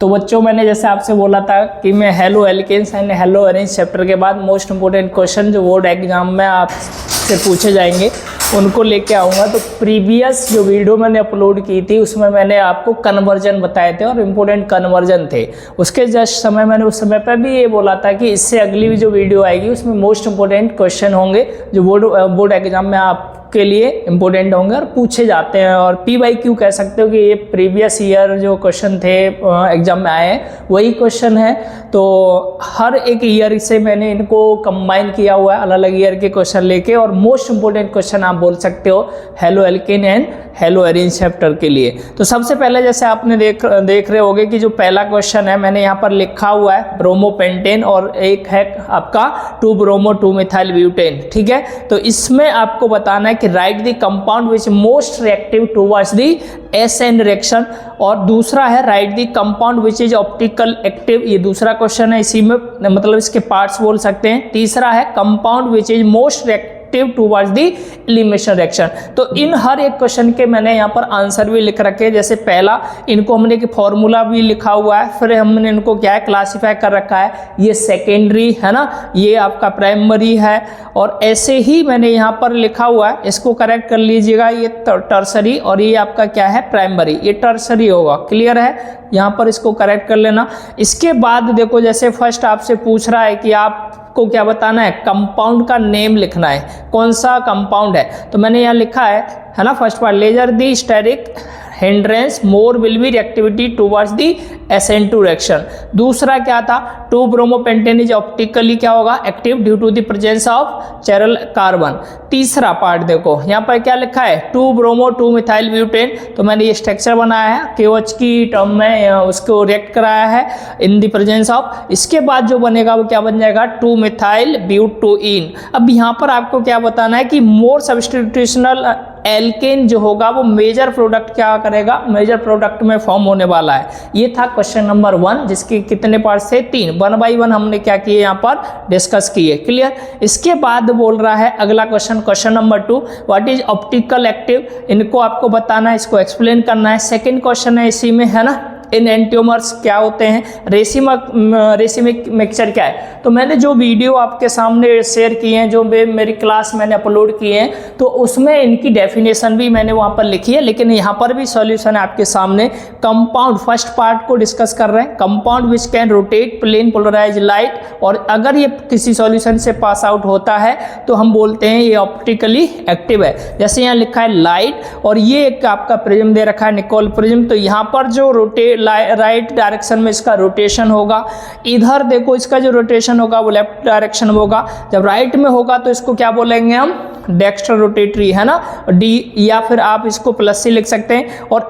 तो बच्चों मैंने जैसे आपसे बोला था कि मैं haloalkanes and haloarenes chapter के बाद मोस्ट इंपोर्टेंट क्वेश्चन जो बोर्ड एग्जाम में आपसे पूछे जाएंगे उनको लेके आऊँगा। तो प्रीवियस जो वीडियो मैंने अपलोड की थी उसमें मैंने आपको कन्वर्जन बताए थे और इम्पोर्टेंट कन्वर्जन थे। उसके जस्ट समय मैंने उस समय पर भी ये बोला था कि इससे अगली भी जो वीडियो आएगी उसमें मोस्ट इंपोर्टेंट क्वेश्चन होंगे जो बोर्ड एग्जाम में आपके लिए इम्पोर्टेंट होंगे और पूछे जाते हैं। और PYQ कह सकते हो कि ये प्रीवियस ईयर जो क्वेश्चन थे एग्जाम में आए हैं वही क्वेश्चन है। तो हर एक ईयर से मैंने इनको कंबाइन किया हुआ है, अलग अलग ईयर के क्वेश्चन लेके, और मोस्ट इंपोर्टेंट क्वेश्चन आप बोल सकते हो haloalkane and haloarene chapter के लिए। तो सबसे पहले जैसे आपने देख रहे होगे कि जो पहला क्वेश्चन है मैंने यहाँ पर लिखा हुआ है ब्रोमोपेंटेन और एक है आपका 2-ब्रोमो-2-मिथाइल ब्यूटेन। ठीक है, तो इसमें आपको बताना है कि right the compound which most reactive towards the SN reaction, और दूसरा है right the compound which is optical active. ये दूसरा क्वेश्चन है, इसी में मतलब इसके पार्ट्स बोल सकते हैं। तीसरा है compound which is most reactive towards the elimination reaction. तो इन हर एक क्वेश्चन के मैंने यहाँ पर आंसर भी लिख रखे हैं। जैसे पहला इनको हमने एक फॉर्मूला भी लिखा हुआ है, फिर हमने इनको क्या है क्लासीफाई कर रखा है, ये सेकेंडरी है ना, ये आपका प्राइमरी है, और ऐसे ही मैंने यहाँ पर लिखा हुआ है, इसको करेक्ट कर लीजिएगा, ये टर्सरी और ये आपका क्या है प्राइमरी, ये टर्सरी होगा। क्लियर है, यहाँ पर इसको करेक्ट कर लेना। इसके बाद देखो जैसे फर्स्ट आपसे पूछ रहा है कि आपको क्या बताना है, कंपाउंड का नेम लिखना है, कौन सा कंपाउंड है। तो मैंने यहाँ लिखा है ना, first part lesser the steric hindrance more will be reactivity towards the SN2 reaction. दूसरा क्या था, 2-ब्रोमोपेंटेन इज ऑप्टिकली क्या होगा active due to the presence of chiral carbon. तीसरा पार्ट देखो यहाँ पर क्या लिखा है 2-ब्रोमो-2-मिथाइल ब्यूटेन। तो मैंने ये स्ट्रक्चर बनाया है KOH की टर्म में उसको रिएक्ट कराया है इन द प्रेजेंस ऑफ। इसके बाद जो बनेगा वो क्या बन जाएगा 2-मिथाइल ब्यूटोइन। अब यहाँ पर आपको क्या बताना है कि मोर सब्स्टिट्यूशनल एल्केन जो होगा वो मेजर प्रोडक्ट क्या करेगा, मेजर प्रोडक्ट में फॉर्म होने वाला है। ये था क्वेश्चन नंबर 1 जिसके कितने पार्ट्स थे 3, 1 बाय 1 हमने क्या किए यहाँ पर डिस्कस किए। क्लियर। इसके बाद बोल रहा है अगला question number 2 what is optical active. इनको आपको बताना है, इसको एक्सप्लेन करना है। सेकेंड क्वेश्चन है इसी में है ना, इन एंटियोमर्स क्या होते हैं, रेसिमिक मिक्सचर क्या है। तो मैंने जो वीडियो आपके सामने शेयर किए हैं, जो मेरी क्लास मैंने अपलोड किए हैं, तो उसमें इनकी डेफिनेशन भी मैंने वहाँ पर लिखी है, लेकिन यहाँ पर भी सॉल्यूशन है आपके सामने। कंपाउंड फर्स्ट पार्ट को डिस्कस कर रहे हैं, compound which can rotate plane polarise light, और अगर ये किसी सॉल्यूशन से पास आउट होता है तो हम बोलते हैं ये ऑप्टिकली एक्टिव है। जैसे यहाँ लिखा है लाइट, और ये एक आपका प्रिज्म दे रखा है निकोल प्रिज्म। तो यहाँ पर जो राइट डायरेक्शन में इसका रोटेशन होगा, इधर देखो इसका जो रोटेशन होगा वो लेफ्ट डायरेक्शन में होगा। जब राइट में होगा तो इसको क्या बोलेंगे हम, डेक्स्ट्रा रोटेटरी है ना, D, या फिर आप इसको +C लिख सकते हैं। और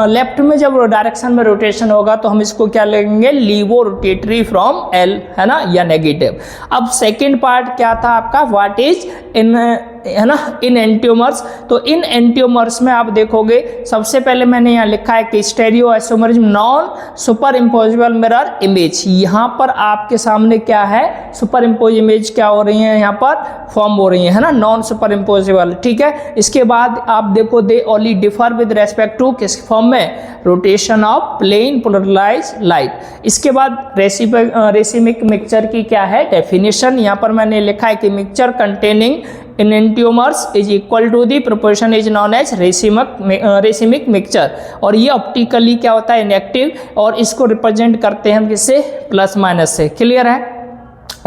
लेफ्ट में जब डायरेक्शन में रोटेशन होगा तो हम इसको क्या लेंगे, लीवो रोटेटरी फ्रॉम L है ना, या नेगेटिव। अब सेकेंड पार्ट क्या था आपका, व्हाट इज इन है ना, इन एंटियोमर्स। तो इन एंटियोमर्स में आप देखोगे सबसे पहले मैंने यहाँ लिखा है कि stereo isomerism non super imposable mirror image. यहाँ पर आपके सामने क्या है, सुपर इम्पोज इमेज क्या हो रही है, यहाँ पर फॉर्म हो रही है ना, नॉन सुपर इम्पोजिबल। ठीक है, इसके बाद आप देखो they only differ with respect to किस फॉर्म में, rotation of plane polarise light. इसके बाद रेसिमिक मिक्सचर की क्या है डेफिनेशन, यहाँ पर मैंने लिखा है कि mixture containing in enantiomers is equal to the proportion is known as racemic mixture. और ये ऑप्टिकली क्या होता है इनएक्टिव, और इसको रिप्रेजेंट करते हैं हम किससे, +- से। क्लियर है।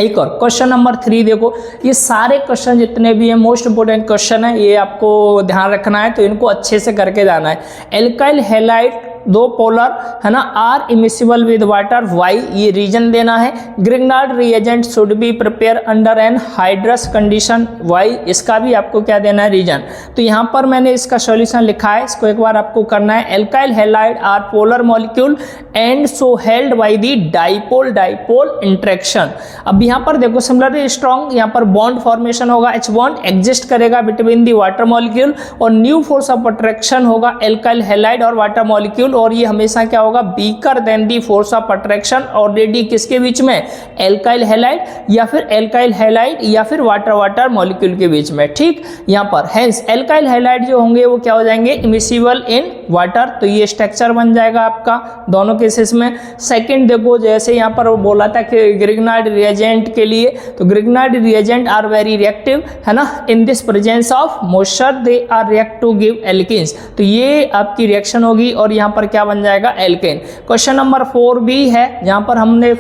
एक और क्वेश्चन नंबर 3 देखो, ये सारे क्वेश्चन जितने भी हैं मोस्ट इंपोर्टेंट क्वेश्चन है, ये आपको ध्यान रखना है, तो इनको अच्छे से करके जाना है। एल्काइल हैलाइड 2 पोलर है ना, are immiscible with water, why ये रीजन देना है। Grignard reagent should be prepare under anhydrous condition, why इसका भी आपको क्या देना है रीजन। तो यहाँ पर मैंने इसका सॉल्यूशन लिखा है, इसको एक बार आपको करना है। Alkyl halide are polar molecule and so held by the dipole interaction. अब यहाँ पर देखो सिमिलरली स्ट्रॉन्ग, यहाँ पर बॉन्ड फॉर्मेशन होगा, H बॉन्ड एग्जिस्ट करेगा बिटवीन द वाटर मॉलिक्यूल, और न्यू फोर्स ऑफ अट्रैक्शन होगा एल्काइल हैलाइड और वाटर मॉलिक्यूल, और ये हमेशा क्या होगा, weaker than the force of attraction already किसके बीच में, एल्काइल हैलाइड या फिर एल्काइल हैलाइड या फिर वाटर वाटर मॉलिक्यूल के बीच में, ठीक। यहाँ पर हेंस एल्काइल हैलाइड जो होंगे वो क्या हो जाएंगे, इमिसिबल इन वाटर, तो ये स्ट्रक्चर बन जाएगा आपका दोनों केसेस में। सेकंड देखो, जैसे यहाँ पर वो बोला था कि ग्रिग्नार्ड रिएजेंट के लिए, तो Grignard reagent are very reactive, है ना, in this presence of moisture they are react to give alkanes, तो ये आपकी रिएक्शन होगी और यहाँ पर क्या बन जाएगा, एल्केन। क्वेश्चन नंबर 4 भी है, जहाँ पर हमने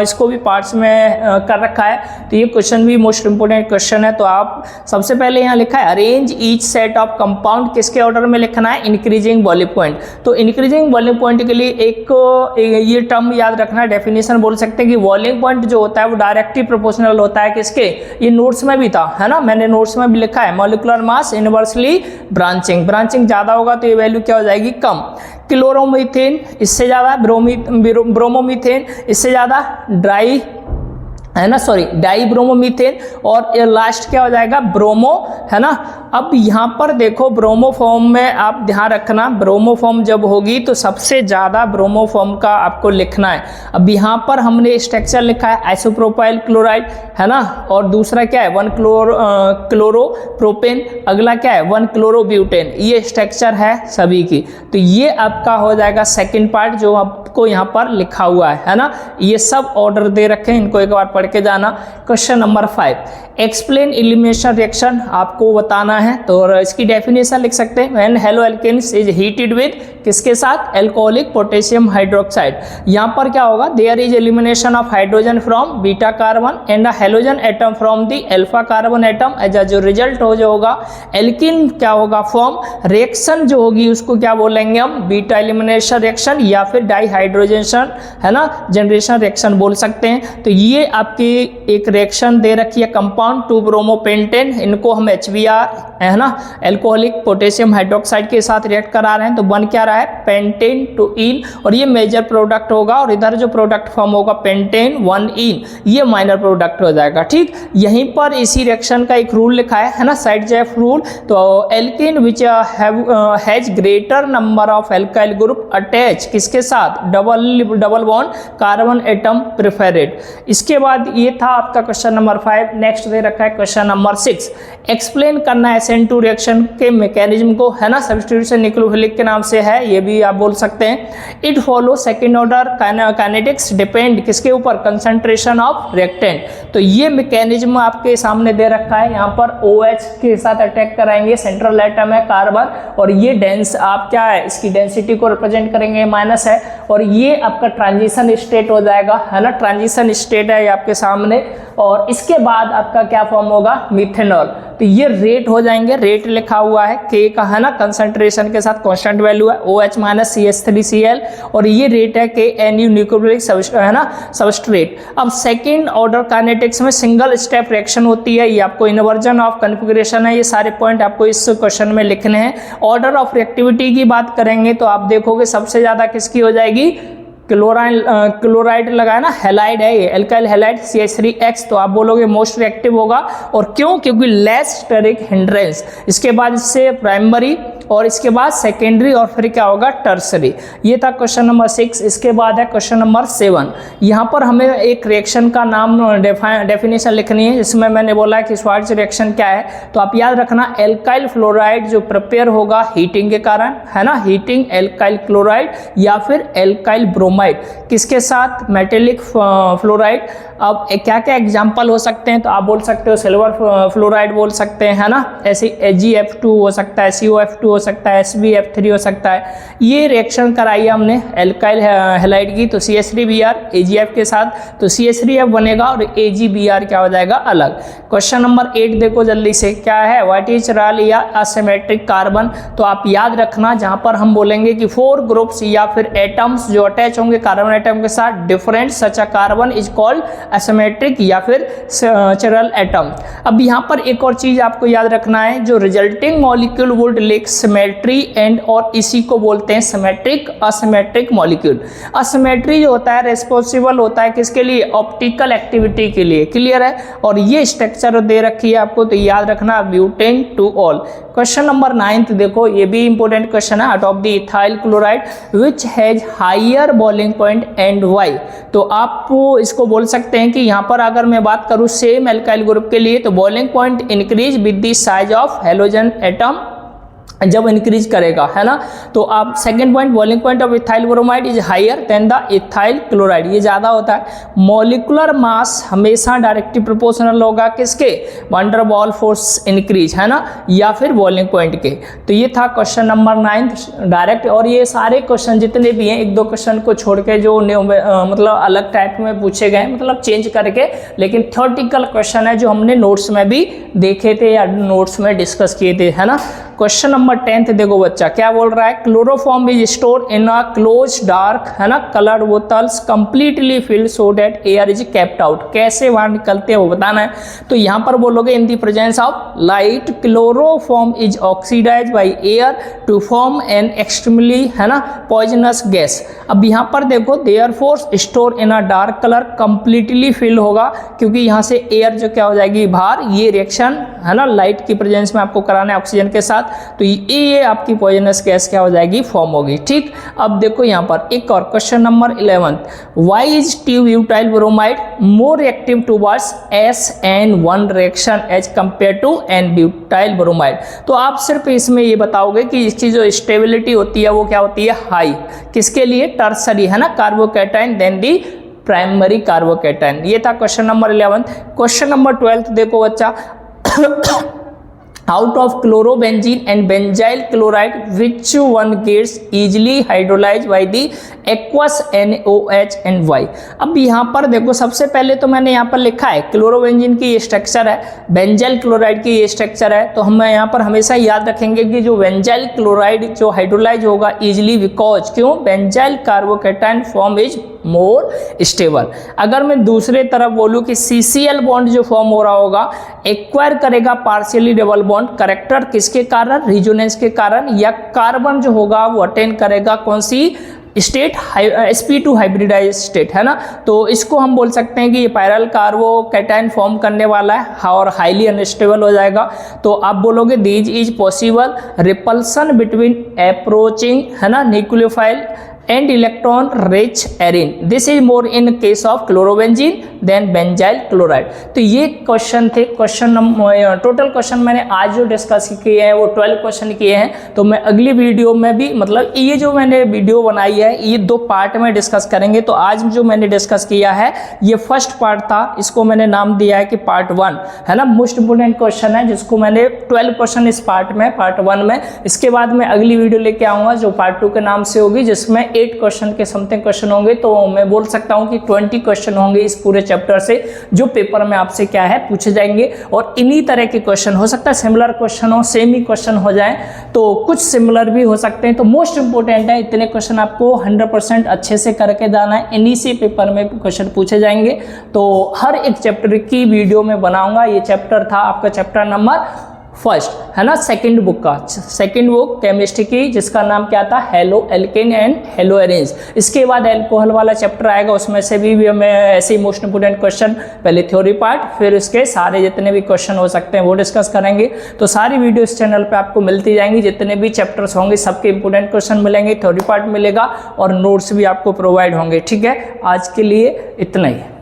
इसको भी पार्ट्स में कर रखा है, तो ये क्वेश्चन भी मोस्ट इंपोर्टेंट क्वेश्चन है। तो आप सबसे पहले यहाँ लिखा है arrange each set of compound, किसके ऑर्डर में लिखना है, इंक्रीजिंग वॉल्यूम पॉइंट। तो इंक्रीजिंग वॉल्यूम पॉइंट के लिए एक ये टर्म याद रखना, डेफिनेशन बोल सकते हैं कि वॉल्यूम पॉइंट जो होता है वो डायरेक्टली प्रोपोर्शनल होता है किसके, ये नोट्स में भी था, है ना, मैंने नोट्स में भी लिखा है, molecular mass inversely branching, branching ज्यादा होगा तो ये वैल्यू क्या हो जाएगी, कम। क्लोरोमीथेन इससे ज्यादा, ब्रोमोमीथेन इससे ज्यादा, डाई ब्रोमोमीथेन, और लास्ट क्या हो जाएगा, ब्रोमो, है ना। अब यहाँ पर देखो ब्रोमो फॉर्म में आप ध्यान रखना, ब्रोमो फॉर्म जब होगी तो सबसे ज़्यादा ब्रोमो फॉर्म का आपको लिखना है। अब यहाँ पर हमने स्ट्रक्चर लिखा है आइसोप्रोपाइल क्लोराइड, है ना, और दूसरा क्या है 1 क्लोरोप्रोपेन, अगला क्या है 1 क्लोरोब्यूटेन, ये स्ट्रक्चर है सभी की। तो ये आपका हो जाएगा सेकेंड पार्ट जो आपको यहाँ पर लिखा हुआ है ना, ये सब ऑर्डर दे रखे हैं, इनको एक बार पढ़ के जाना। Question number 5, explain elimination reaction आपको बताना है, तो इसकी डेफिनेशन लिख सकते हैं, when haloalkanes is heated with किसके साथ, एल्कोहलिक पोटेशियम हाइड्रोक्साइड। यहाँ पर क्या होगा, there is elimination of hydrogen from beta carbon and a halogen atom from the alpha carbon atom, as जो रिजल्ट हो जाएगा एल्किन क्या होगा फॉर्म, रिएक्शन जो होगी उसको क्या बोलेंगे हम, बीटा एलिमिनेशन रिएक्शन या फिर डाइहाइड्रोजनेशन, है ना, जनरेशन रिएक्शन बोल सकते हैं। तो ये आपकी एक रिएक्शन दे रखी है, कंपाउंड 2 ब्रोमोपेंटेन, इनको हम HBr, है ना, एल्कोहलिक पोटेशियम हाइड्रोक्साइड के साथ रिएक्ट करा रहे हैं, तो बन क्या रहा है, पेंटेन टू इन, और ये मेजर प्रोडक्ट होगा, और इधर जो प्रोडक्ट फॉर्म होगा पेंटेन 1 इन, ये माइनर प्रोडक्ट हो जाएगा, ठीक। यहीं पर इसी रिएक्शन का एक रूल लिखा है ना, साइड-चेफ रूल, तो alkene which has greater number of alkyl group attach किसके साथ, double bond carbon atom preferred. इसके बाद ये था आपका क्वेश्चन नंबर 5। नेक्स्ट दे रखा है क्वेश्चन नंबर 6, एक्सप्लेन करना है SN2 रिएक्शन के मैकेनिज्म को, है ना, सब्स्टिट्यूशन न्यूक्लियोफिलिक के नाम से है, ये भी आप बोल सकते हैं। It follow second order kinetics depend किसके ऊपर, कंसंट्रेशन ऑफ रिएक्टेंट। तो ये मैकेनिज्म आपके सामने दे रखा है, यहाँ पर OH के साथ अटैक कराएंगे, सेंट्रल एटम है कार्बन, और ये डेंस आप क्या है, इसकी डेंसिटी को रिप्रेजेंट करेंगे माइनस है, और ये आपका ट्रांजिशन स्टेट हो जाएगा, है ना, ट्रांजिशन स्टेट है आपके सामने, और इसके बाद आपका क्या फॉर्म होगा, मिथेनॉल। तो ये रेट हो जाएंगे, रेट लिखा हुआ है K का, है ना, कंसंट्रेशन के साथ कांस्टेंट वैल्यू है OH माइनस CH3Cl, और ये रेट है KNU न्यूक्लियोफिलिक, है ना, सबस्ट्रेट। अब सेकेंड ऑर्डर काइनेटिक्स में सिंगल स्टेप रिएक्शन होती है, ये आपको इन्वर्जन ऑफ कॉन्फ़िगरेशन है, ये सारे पॉइंट आपको इस क्वेश्चन में लिखने हैं। ऑर्डर ऑफ रिएक्टिविटी की बात करेंगे तो आप देखोगे सबसे ज्यादा किसकी हो जाएगी, क्लोराइड लगाया ना, हैलाइड है ये, एल्काइल हैलाइड CH3X, तो आप बोलोगे मोस्ट रिएक्टिव होगा, और क्यों, क्योंकि लेस स्टेरिक हिंड्रेंस, इसके बाद इससे प्राइमरी, और इसके बाद सेकेंडरी, और फिर क्या होगा, टर्सरी। ये था क्वेश्चन नंबर 6। इसके बाद है क्वेश्चन नंबर 7। यहाँ पर हमें एक रिएक्शन का नाम डेफिनेशन लिखनी है, जिसमें मैंने बोला कि श्वार्ट्ज रिएक्शन क्या है, तो आप याद रखना, एल्काइल फ्लोराइड जो प्रिपेयर होगा हीटिंग के कारण, है ना, हीटिंग एल्काइल क्लोराइड या फिर एल्काइल ब्रोमाइड, किसके साथ, मेटेलिक फ्लोराइड। अब क्या क्या एग्जाम्पल हो सकते हैं, तो आप बोल सकते हो सिल्वर फ्लोराइड बोल सकते हैं, है ना, ऐसे AgF2 हो सकता है, COF2 हो सकता है, SbF3 हो सकता है। ये रिएक्शन कराई है हमने एल्काइल हैलाइड की, तो CH3Br AgF के साथ, तो CH3F बनेगा और AgBr क्या हो जाएगा, अलग। क्वेश्चन नंबर 8 देखो जल्दी से, क्या है, व्हाट इज रॉल या असिमेट्रिक कार्बन। तो आप याद रखना, जहां पर हम बोलेंगे कि 4 ग्रुप्स या फिर एटम्स जो अटैच होंगे कार्बन एटम के साथ, different such a carbon is called asymmetric या फिर चिरल एटम। अब यहाँ पर एक और चीज आपको याद रखना है, जो resulting molecule would लिक्स symmetry and और इसी को बोलते हैं सिमेट्रिक असिमेट्रिक मॉलिक्यूल। असिमेट्री जो होता है रिस्पॉन्सिबल होता है किसके लिए, ऑप्टिकल एक्टिविटी के लिए, क्लियर है। और ये स्ट्रक्चर दे रखी है आपको तो याद रखना butan two ol. Question number 9 देखो, ये भी इंपॉर्टेंट क्वेश्चन है। Out of the ethyl chloride which has higher boiling point and why. तो आप इसको बोल सकते हैं कि यहाँ पर अगर मैं बात करूँ सेम एल्काइल ग्रुप के लिए तो boiling point increase with the size of halogen atom जब इंक्रीज करेगा, है ना। तो आप second point, boiling point of ethyl bromide is higher than the ethyl chloride, ये ज़्यादा होता है। मॉलिकुलर मास हमेशा डायरेक्टली प्रोपोर्शनल होगा किसके, वंडर बॉल फोर्स इंक्रीज, है ना, या फिर बॉइलिंग पॉइंट के। तो ये था क्वेश्चन नंबर 9 डायरेक्ट। और ये सारे क्वेश्चन जितने भी हैं, एक दो क्वेश्चन को छोड़ के जो मतलब अलग टाइप में पूछे गए, मतलब चेंज करके, लेकिन थ्योरेटिकल क्वेश्चन है जो हमने नोट्स में भी देखे थे या नोट्स में डिस्कस किए थे, है ना। क्वेश्चन नंबर 10 देखो बच्चा क्या बोल रहा है, chloroform is store in a close dark, है ना, coloured bottles completely filled so that air is kept out. कैसे बाहर निकलते हैं वो बताना है। तो यहाँ पर बोलोगे in the presence of light chloroform is oxidise by air to form an extremely, है ना, पॉइजनस गैस। अब यहाँ पर देखो therefore store in a dark colour completely fill होगा क्योंकि यहाँ से एयर जो क्या हो जाएगी बाहर, ये रिएक्शन, है ना, लाइट की प्रेजेंस में आपको कराना है ऑक्सीजन के साथ, तो ये आपकी पॉइजनस गैस क्या हो जाएगी, फॉर्म होगी। ठीक, अब देखो यहाँ पर एक और question number 11, why is t butyl bromide more reactive towards SN1 reaction as compare to n butyl bromide. तो आप सिर्फ इसमें ये बताओगे कि इसकी जो स्टेबिलिटी होती है वो क्या होती है, हाई, किसके लिए, टर्सरी, है ना, carbocation than the primary carbocation. ये था क्वेश्चन नंबर 11। क्वेश्चन नंबर 12 देखो बच्चा, out of chlorobenzene and benzyl chloride which one gets easily hydrolyzed by the aqueous NOH and Y। अब यहाँ पर देखो सबसे पहले तो मैंने यहाँ पर लिखा है क्लोरोबेंजीन की ये स्ट्रक्चर है, बेंजाइल क्लोराइड की ये स्ट्रक्चर है, तो हम यहाँ पर हमेशा याद रखेंगे कि जो बेंजाइल क्लोराइड जो हाइड्रोलाइज होगा इजिली, बिकॉज क्यों, benzyl carbocation form is more stable. अगर मैं दूसरे तरफ बोलूँ कि CCl बॉन्ड जो फॉर्म हो रहा होगा एक्वायर करेगा पार्शियली डबल बॉन्ड करेक्टर, किसके कारण, रिजोनेंस के कारण, या कार्बन जो होगा वो अटेन करेगा कौन सी स्टेट, sp2 हाइब्रिडाइज स्टेट, है ना। तो इसको हम बोल सकते हैं कि ये पैरेलल कार्बोकैटायन फॉर्म करने वाला है और हाईली अनस्टेबल हो जाएगा। तो आप बोलोगे this is possible repulsion between approaching, है ना, nucleophile and electron rich arene, this is more in case of chlorobenzene than benzyl chloride। तो ये क्वेश्चन थे, क्वेश्चन टोटल क्वेश्चन मैंने आज जो डिस्कस किए हैं वो 12 क्वेश्चन किए हैं। तो मैं अगली वीडियो में भी, मतलब ये जो मैंने वीडियो बनाई है ये 2 पार्ट में डिस्कस करेंगे। तो आज जो मैंने डिस्कस किया है ये फर्स्ट पार्ट था, इसको मैंने नाम दिया है कि पार्ट 1, है ना, मोस्ट इंपोर्टेंट क्वेश्चन है जिसको मैंने 12 क्वेश्चन इस पार्ट में, पार्ट 1 में। इसके बाद मैं अगली वीडियो लेके आऊँगा जो पार्ट 2 के नाम से होगी, जिसमें 8 क्वेश्चन के समथिंग क्वेश्चन होंगे। तो मैं बोल सकता हूं कि 20 क्वेश्चन होंगे इस पूरे चैप्टर से जो पेपर में आपसे क्या है पूछे जाएंगे। और इन्हीं तरह के क्वेश्चन हो सकता है सिमिलर क्वेश्चन हो, सेम ही क्वेश्चन हो जाए, तो कुछ सिमिलर भी हो सकते हैं। तो मोस्ट इंपोर्टेंट है इतने क्वेश्चन आपको 100% अच्छे से करके जाना है, इन्हीं से पेपर में क्वेश्चन पूछे जाएंगे। तो हर एक चैप्टर की वीडियो में बनाऊंगा। ये चैप्टर था आपका चैप्टर नंबर 1, है ना, सेकंड बुक का, सेकंड बुक केमिस्ट्री की, जिसका नाम क्या था, haloalkane and haloarene. इसके बाद अल्कोहल वाला चैप्टर आएगा, उसमें से भी मैं ऐसे ही मोस्ट इंपोर्टेंट क्वेश्चन, पहले थ्योरी पार्ट, फिर उसके सारे जितने भी क्वेश्चन हो सकते हैं वो डिस्कस करेंगे। तो सारी वीडियो इस चैनल पे आपको मिलती जाएंगी, जितने भी चैप्टर्स होंगे सबके इंपोर्टेंट क्वेश्चन मिलेंगे, थ्योरी पार्ट मिलेगा और नोट्स भी आपको प्रोवाइड होंगे। ठीक है, आज के लिए इतना ही।